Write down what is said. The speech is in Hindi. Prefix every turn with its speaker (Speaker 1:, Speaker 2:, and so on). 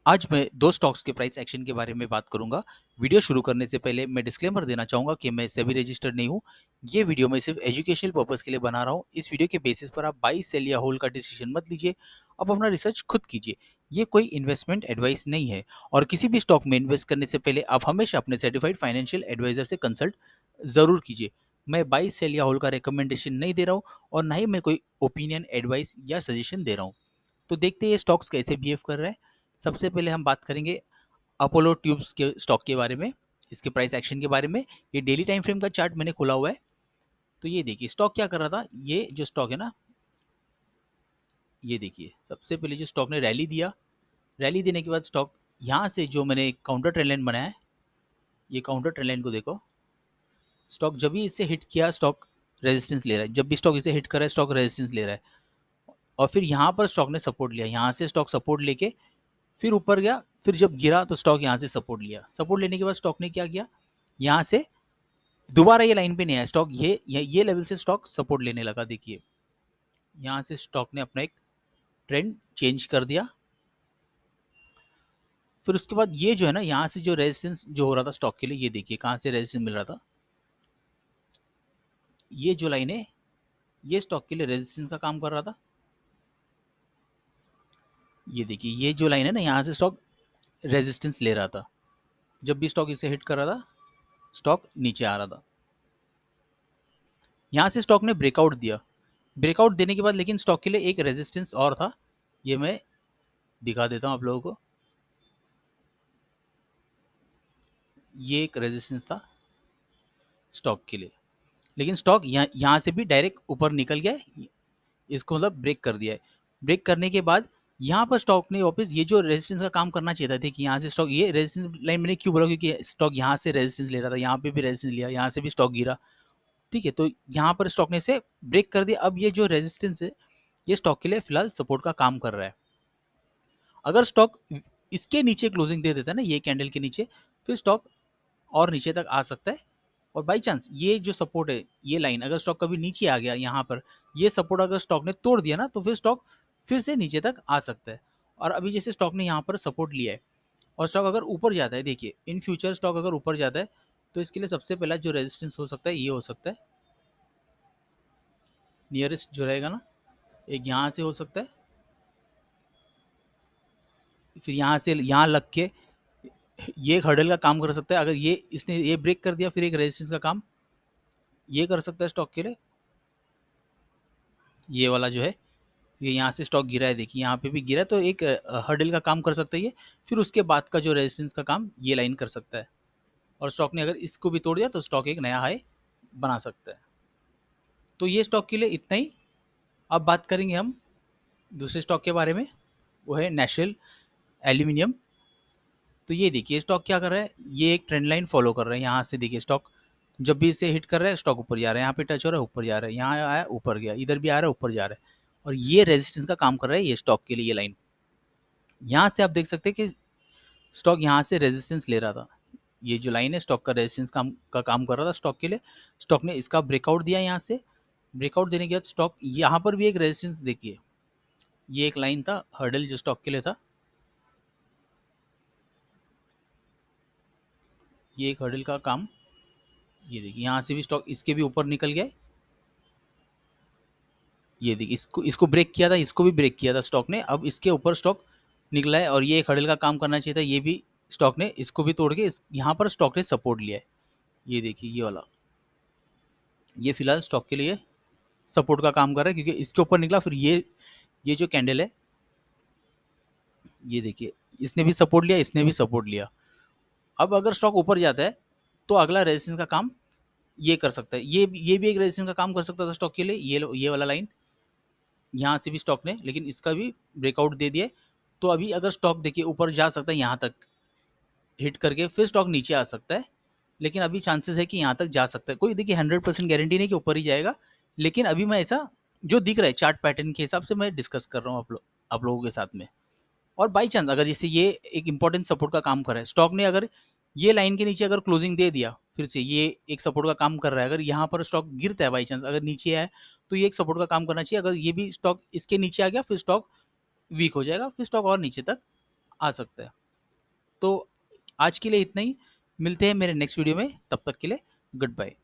Speaker 1: आज मैं दो स्टॉक्स के प्राइस एक्शन के बारे में बात करूंगा। वीडियो शुरू करने से पहले मैं डिस्क्लेमर देना चाहूंगा कि मैं सेबी रजिस्टर्ड नहीं हूं। ये वीडियो मैं सिर्फ एजुकेशनल पर्पस के लिए बना रहा हूं। इस वीडियो के बेसिस पर आप बाई सेल या होल्ड का डिसीजन मत लीजिए। आप अपना रिसर्च खुद कीजिए। ये कोई इन्वेस्टमेंट एडवाइस नहीं है और किसी भी स्टॉक में इन्वेस्ट करने से पहले आप हमेशा अपने सर्टिफाइड फाइनेंशियल एडवाइजर से कंसल्ट जरूर कीजिए। मैं बाई सेल या होल्ड का रिकमेंडेशन नहीं दे रहा हूँ और ना ही मैं कोई ओपिनियन एडवाइस या सजेशन दे रहा हूँ। तो देखते हैं ये स्टॉक्स कैसे बिहेव कर रहे हैं। सबसे पहले हम बात करेंगे अपोलो ट्यूब्स के स्टॉक के बारे में, इसके प्राइस एक्शन के बारे में। ये डेली टाइम फ्रेम का चार्ट मैंने खोला हुआ है। तो ये देखिए स्टॉक क्या कर रहा था। ये जो स्टॉक है ना, ये देखिए सबसे पहले जो स्टॉक ने रैली दिया, रैली देने के बाद स्टॉक यहाँ से जो मैंने काउंटर ट्रेंड लाइन बनाया है, ये काउंटर ट्रेंड लाइन को देखो। स्टॉक जब भी इसे हिट किया स्टॉक रेजिस्टेंस ले रहा है, जब भी स्टॉक इसे हिट कर रहा है स्टॉक रेजिस्टेंस ले रहा है। और फिर यहाँ पर स्टॉक ने सपोर्ट लिया, यहाँ से स्टॉक सपोर्ट लेके फिर ऊपर गया। फिर जब गिरा तो स्टॉक यहाँ से सपोर्ट लिया। सपोर्ट लेने के बाद स्टॉक ने क्या किया, यहाँ से दोबारा ये लाइन पे नहीं आया स्टॉक, ये लेवल से स्टॉक सपोर्ट लेने लगा। देखिए यहाँ से स्टॉक ने अपना एक ट्रेंड चेंज कर दिया। फिर उसके बाद ये जो है ना, यहाँ से जो रेजिस्टेंस जो हो रहा था स्टॉक के लिए, ये देखिए कहाँ से रेजिस्टेंस मिल रहा था। ये जो लाइन है ये स्टॉक के लिए रेजिस्टेंस का काम कर रहा था। ये देखिए ये जो लाइन है ना, यहाँ से स्टॉक रेजिस्टेंस ले रहा था। जब भी स्टॉक इसे हिट कर रहा था स्टॉक नीचे आ रहा था। यहाँ से स्टॉक ने ब्रेकआउट दिया। ब्रेकआउट देने के बाद लेकिन स्टॉक के लिए एक रेजिस्टेंस और था, ये मैं दिखा देता हूँ आप लोगों को। ये एक रेजिस्टेंस था स्टॉक के लिए, लेकिन स्टॉक यहाँ से भी डायरेक्ट ऊपर निकल गया है। इसको मतलब ब्रेक कर दिया है। ब्रेक करने के बाद यहाँ पर स्टॉक ने वापस ये जो रेजिस्टेंस का काम करना चाहिए था। देखिए यहाँ से स्टॉक, ये रेजिस्टेंस लाइन मैंने क्यों बोला, क्योंकि स्टॉक यहाँ से रेजिस्टेंस ले रहा था, यहाँ पे भी रेजिस्टेंस लिया, यहाँ से भी स्टॉक गिरा। ठीक है, तो यहाँ पर स्टॉक ने इसे ब्रेक कर दिया। अब ये जो रेजिस्टेंस है ये स्टॉक के लिए फिलहाल सपोर्ट का काम कर रहा है। अगर स्टॉक इसके नीचे क्लोजिंग दे देता है ना, ये कैंडल के नीचे, फिर स्टॉक और नीचे तक आ सकता है। और बाई चांस ये जो सपोर्ट है, ये लाइन अगर स्टॉक कभी नीचे आ गया यहाँ पर, ये सपोर्ट अगर स्टॉक ने तोड़ दिया ना, तो फिर स्टॉक फिर से नीचे तक आ सकता है। और अभी जैसे स्टॉक ने यहाँ पर सपोर्ट लिया है और स्टॉक अगर ऊपर जाता है, देखिए इन फ्यूचर स्टॉक अगर ऊपर जाता है तो इसके लिए सबसे पहला जो रेजिस्टेंस हो सकता है ये हो सकता है, नियरेस्ट जो रहेगा ना, एक यहाँ से हो सकता है। फिर यहाँ से यहाँ लग के ये एक हर्डल का काम कर सकता है। अगर ये इसने ये ब्रेक कर दिया, फिर एक रेजिस्टेंस का काम ये कर सकता है स्टॉक के लिए। ये वाला जो है, ये यहाँ से स्टॉक गिरा है, देखिए यहाँ पे भी गिरा है, तो एक हर्डल का काम कर सकता है ये। फिर उसके बाद का जो रेजिस्टेंस का काम ये लाइन कर सकता है। और स्टॉक ने अगर इसको भी तोड़ दिया तो स्टॉक एक नया हाई बना सकता है। तो ये स्टॉक के लिए इतना ही। अब बात करेंगे हम दूसरे स्टॉक के बारे में, वो है नेशनल एल्यूमिनियम। तो ये देखिए स्टॉक क्या कर रहा है, ये एक ट्रेंड लाइन फॉलो कर रहा है। यहाँ से देखिए स्टॉक जब भी इसे हिट कर रहा है स्टॉक ऊपर जा रहा है, यहाँ पे टच हो रहा है ऊपर जा रहा है, यहाँ आया ऊपर गया, इधर भी आ रहा है ऊपर जा रहा है। और ये रेजिस्टेंस का काम कर रहा है ये स्टॉक के लिए, ये लाइन। यहाँ से आप देख सकते हैं कि स्टॉक यहाँ से रेजिस्टेंस ले रहा था। ये जो लाइन है स्टॉक का रेजिस्टेंस का काम कर रहा था स्टॉक के लिए। स्टॉक ने इसका ब्रेकआउट दिया यहाँ से। ब्रेकआउट देने के बाद स्टॉक यहाँ पर भी एक रेजिस्टेंस, देखिए ये एक लाइन था हर्डल जो स्टॉक के लिए था, ये एक हर्डल का काम। ये देखिए यहाँ से भी स्टॉक इसके भी ऊपर निकल गया। ये देखिए इसको इसको ब्रेक किया था, इसको भी ब्रेक किया था स्टॉक ने। अब इसके ऊपर स्टॉक निकला है और ये एक हर्डल का काम करना चाहिए था। ये भी स्टॉक ने इसको भी तोड़ के यहाँ पर स्टॉक ने सपोर्ट लिया है। ये देखिए ये वाला, ये फिलहाल स्टॉक के लिए सपोर्ट का काम कर रहा है, क्योंकि इसके ऊपर निकला। फिर ये जो कैंडल है, ये देखिए इसने भी सपोर्ट लिया, इसने भी सपोर्ट लिया। अब अगर स्टॉक ऊपर जाता है तो अगला रेजिस्टेंस का काम ये कर सकता है। ये भी एक रेजिस्टेंस का काम कर सकता था स्टॉक के लिए, ये वाला लाइन। यहाँ से भी स्टॉक ने लेकिन इसका भी ब्रेकआउट दे दिया। तो अभी अगर स्टॉक देखिए ऊपर जा सकता है, यहाँ तक हिट करके फिर स्टॉक नीचे आ सकता है। लेकिन अभी चांसेस है कि यहाँ तक जा सकता है। कोई देखिए 100% गारंटी नहीं कि ऊपर ही जाएगा, लेकिन अभी मैं ऐसा जो दिख रहा है चार्ट पैटर्न के हिसाब से मैं डिस्कस कर रहा हूँ आप लोगों के साथ में। और बाई चांस अगर जैसे ये एक इंपॉर्टेंट सपोर्ट का काम कर रहा है, स्टॉक ने अगर ये लाइन के नीचे अगर क्लोजिंग दे दिया, फिर से ये एक सपोर्ट का काम कर रहा है। अगर यहाँ पर स्टॉक गिरता है बाई चांस, अगर नीचे आए तो ये एक सपोर्ट का काम करना चाहिए। अगर ये भी स्टॉक इसके नीचे आ गया फिर स्टॉक वीक हो जाएगा, फिर स्टॉक और नीचे तक आ सकता है। तो आज के लिए इतना ही, मिलते हैं मेरे नेक्स्ट वीडियो में, तब तक के लिए गुड बाय।